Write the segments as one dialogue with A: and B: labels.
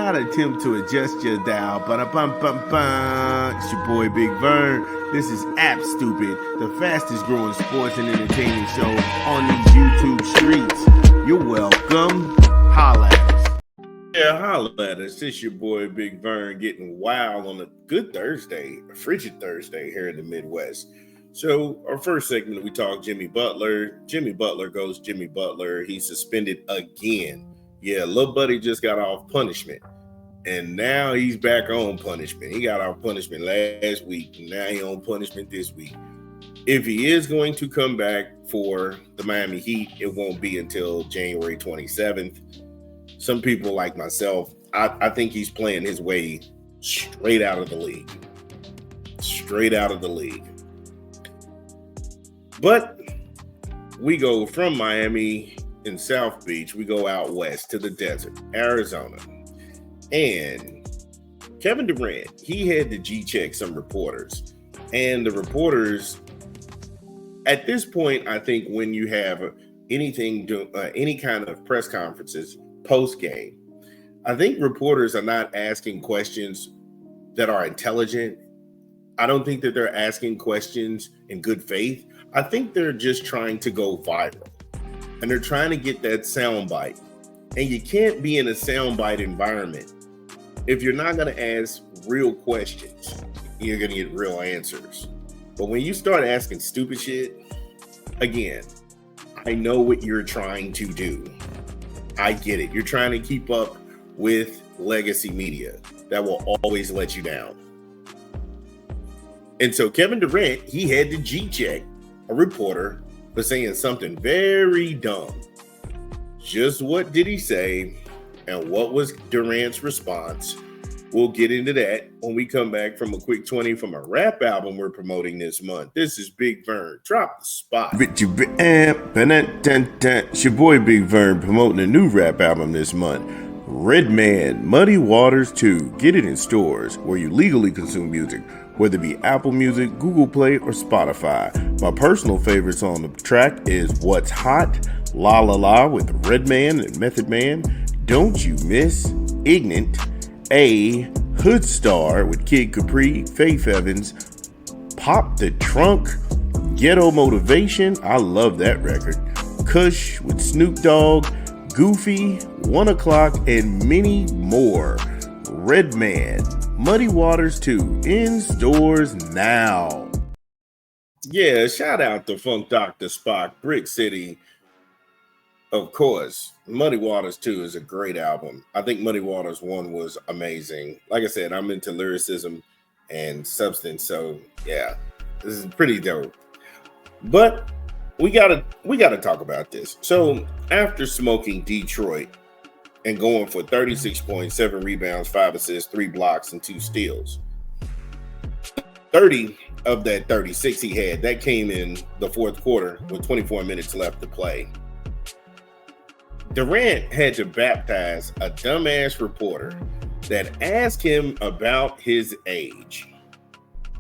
A: not attempt to adjust your dial. Ba-da-bum-bum-bum. It's your boy Big Vern. This is App Stupid, the fastest growing sports and entertainment show on these YouTube streets. You're welcome. Holla at us. Yeah, holla at us. It's your boy Big Vern getting wild on a good Thursday, a frigid Thursday here in the Midwest. So our first segment, we talk Jimmy Butler. Jimmy Butler goes Jimmy Butler. He's suspended again. Yeah, little buddy just got off punishment. And now he's back on punishment. He got off punishment last week. And now he's on punishment this week. If he is going to come back for the Miami Heat, it won't be until January 27th. Some people like myself, I think he's playing his way straight out of the league. Straight out of the league. But we go from Miami in South Beach, we go out west to the desert, Arizona. And Kevin Durant, he had to G-check some reporters. And the reporters, at this point, I think when you have any kind of press conferences post-game, I think reporters are not asking questions that are intelligent. I don't think that they're asking questions in good faith. I think they're just trying to go viral. And they're trying to get that soundbite. And you can't be in a soundbite environment if you're not going to ask real questions. You're going to get real answers. But when you start asking stupid shit, again, I know what you're trying to do. I get it. You're trying to keep up with legacy media that will always let you down. And so Kevin Durant, he had to G-check a reporter for saying something very dumb. Just what did he say, and what was Durant's response? We'll get into that when we come back from a quick 20 from a rap album we're promoting this month. This is Big Vern. Drop the spot. It's your boy Big Vern promoting a new rap album this month. Redman, Muddy Waters 2. Get it in stores where you legally consume music, whether it be Apple Music, Google Play, or Spotify. My personal favorites on the track is What's Hot, La La La with Redman and Method Man, Don't You Miss, Ignorant, A, Hood Star with Kid Capri, Faith Evans, Pop the Trunk, Ghetto Motivation, I love that record, Kush with Snoop Dogg, Goofy, 1 O'Clock, and many more. Redman, Muddy Waters 2, in stores now. Yeah, shout out to Funk Dr. Spock, Brick City. Of course, Muddy Waters 2 is a great album. I think Muddy Waters 1 was amazing. Like I said, I'm into lyricism and substance, so yeah, this is pretty dope. But we gotta talk about this. So after smoking Detroit and going for 36 points, 7 rebounds, 5 assists, 3 blocks, and 2 steals, 30 of that 36 he had, that came in the fourth quarter with 24 minutes left to play. Durant had to baptize a dumbass reporter that asked him about his age.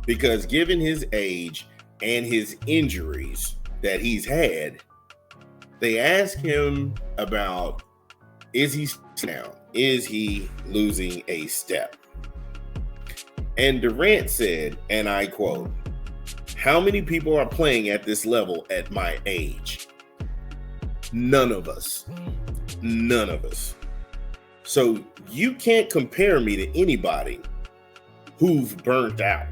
A: Because given his age and his injuries that he's had, they asked him about, is he down? Is he losing a step? And Durant said, and I quote, "How many people are playing at this level at my age? None of us. None of us. So you can't compare me to anybody who's burnt out.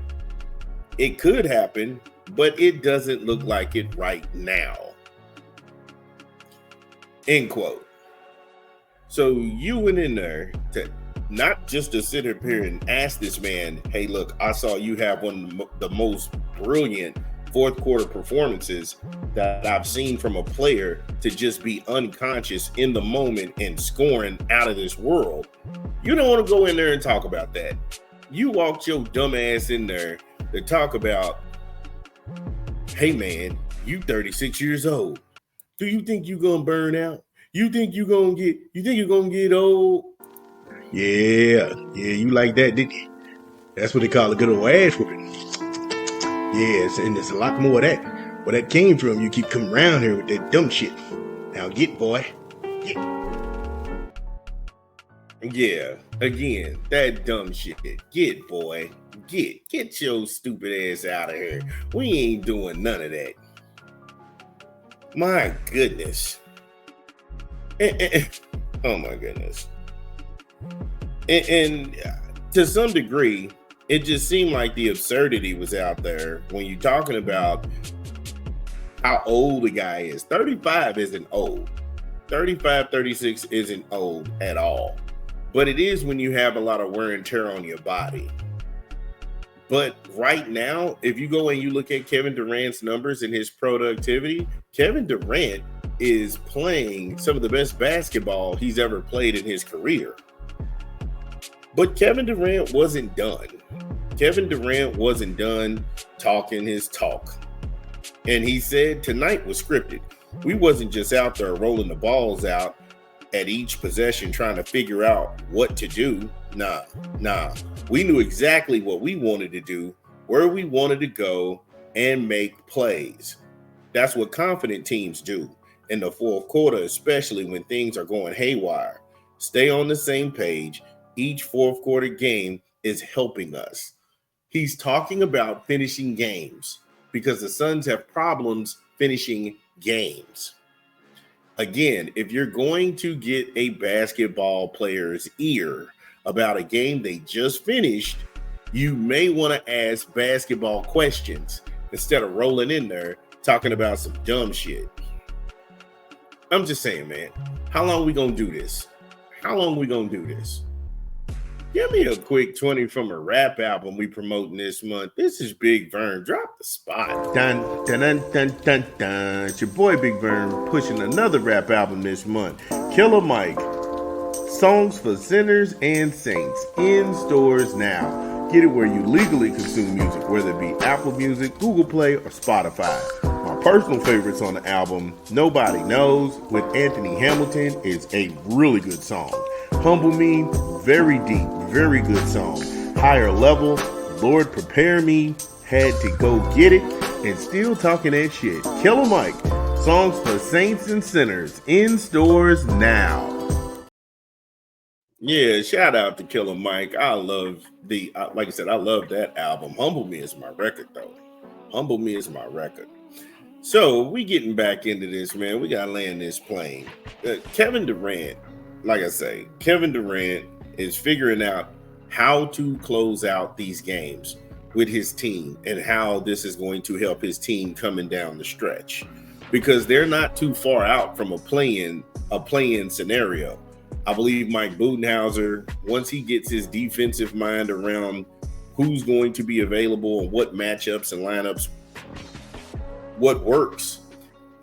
A: It could happen, but it doesn't look like it right now." End quote. So you went in there to not just to sit up here and ask this man, hey, look, I saw you have one of the most brilliant fourth quarter performances that I've seen from a player, to just be unconscious in the moment and scoring out of this world. You don't want to go in there and talk about that. You walked your dumb ass in there to talk about, hey man, you 36 years old. Do you think you're gonna burn out? You think you're gonna get old? Yeah, you like that, didn't you? That's what they call a good old ass whooping. Yes, and there's a lot more of that. Where that came from, you keep coming around here with that dumb shit. Now get, boy. Get. Yeah, again, that dumb shit. Get, boy. Get your stupid ass out of here. We ain't doing none of that. My goodness. Oh my goodness. And to some degree, it just seemed like the absurdity was out there when you're talking about how old the guy is. 35 isn't old. 35, 36 isn't old at all. But it is when you have a lot of wear and tear on your body. But right now, if you go and you look at Kevin Durant's numbers and his productivity, Kevin Durant is playing some of the best basketball he's ever played in his career. But Kevin Durant wasn't done. Kevin Durant wasn't done talking his talk. And he said tonight was scripted. We wasn't just out there rolling the balls out at each possession trying to figure out what to do. Nah. We knew exactly what we wanted to do, where we wanted to go, and make plays. That's what confident teams do in the fourth quarter, especially when things are going haywire. Stay on the same page. Each fourth quarter game is helping us. He's talking about finishing games because the Suns have problems finishing games. Again, if you're going to get a basketball player's ear about a game they just finished, you may want to ask basketball questions instead of rolling in there talking about some dumb shit. I'm just saying, man, how long we gonna do this? How long we gonna do this? Give me a quick 20 from a rap album we promoting this month. This is Big Vern. Drop the spot. Dun, dun, dun, dun, dun, dun. It's your boy Big Vern pushing another rap album this month. Killer Mike. Songs for Sinners and Saints. In stores now. Get it where you legally consume music, whether it be Apple Music, Google Play, or Spotify. My personal favorites on the album, Nobody Knows, with Anthony Hamilton, is a really good song. Humble Me, very deep, very good song. Higher Level, Lord Prepare Me, Had to Go Get It, and Still Talking That Shit. Killer Mike, Songs for Saints and Sinners, in stores now. Yeah, shout out to Killer Mike. I love like I said, I love that album. Humble Me is my record, though. Humble Me is my record. So we getting back into this, man. We got to land this plane. Kevin Durant, like I say, Kevin Durant is figuring out how to close out these games with his team and how this is going to help his team coming down the stretch, because they're not too far out from a play-in scenario. I believe Mike Budenholzer, once he gets his defensive mind around who's going to be available and what matchups and lineups, what works,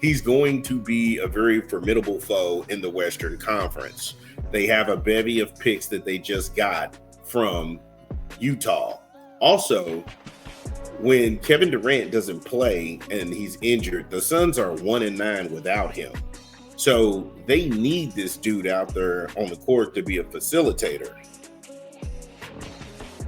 A: he's going to be a very formidable foe in the Western Conference. They have a bevy of picks that they just got from Utah. Also, when Kevin Durant doesn't play and he's injured, the Suns are 1-9 without him. So they need this dude out there on the court to be a facilitator.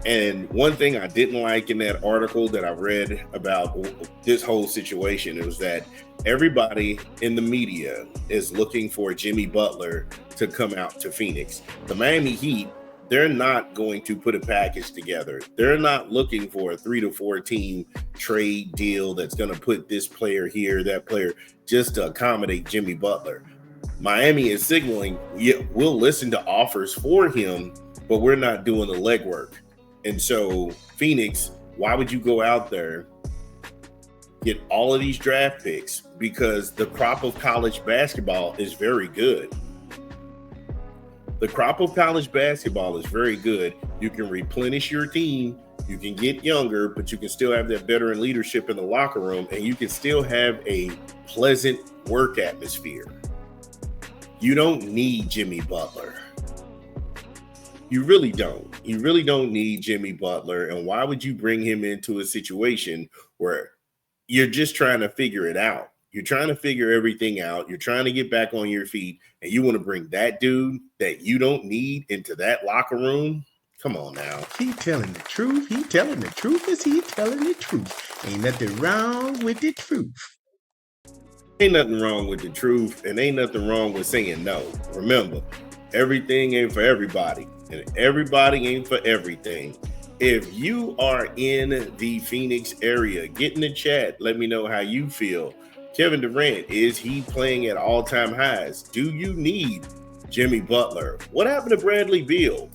A: And one thing I didn't like in that article that I read about this whole situation was that everybody in the media is looking for Jimmy Butler to come out to Phoenix. The Miami Heat, they're not going to put a package together. They're not looking for a 3 to 4 team trade deal that's going to put this player here, that player, just to accommodate Jimmy Butler. Miami is signaling, yeah, we'll listen to offers for him, but we're not doing the legwork. And so Phoenix, why would you go out there, get all of these draft picks? Because the crop of college basketball is very good. The crop of college basketball is very good. You can replenish your team. You can get younger, but you can still have that veteran leadership in the locker room, and you can still have a pleasant work atmosphere. You don't need Jimmy Butler. You really don't. You really don't need Jimmy Butler. And why would you bring him into a situation where you're just trying to figure it out? You're trying to figure everything out. You're trying to get back on your feet. And you want to bring that dude that you don't need into that locker room? Come on now.
B: He telling the truth. He telling the truth. Is he telling the truth? Ain't nothing wrong with the truth.
A: Ain't nothing wrong with the truth. And ain't nothing wrong with saying no. Remember, Everything ain't for everybody, and everybody ain't for everything. If you are in the Phoenix area, get in the chat. Let me know how you feel. Kevin Durant, is he playing at all-time highs? Do you need Jimmy Butler? What happened to Bradley Beal?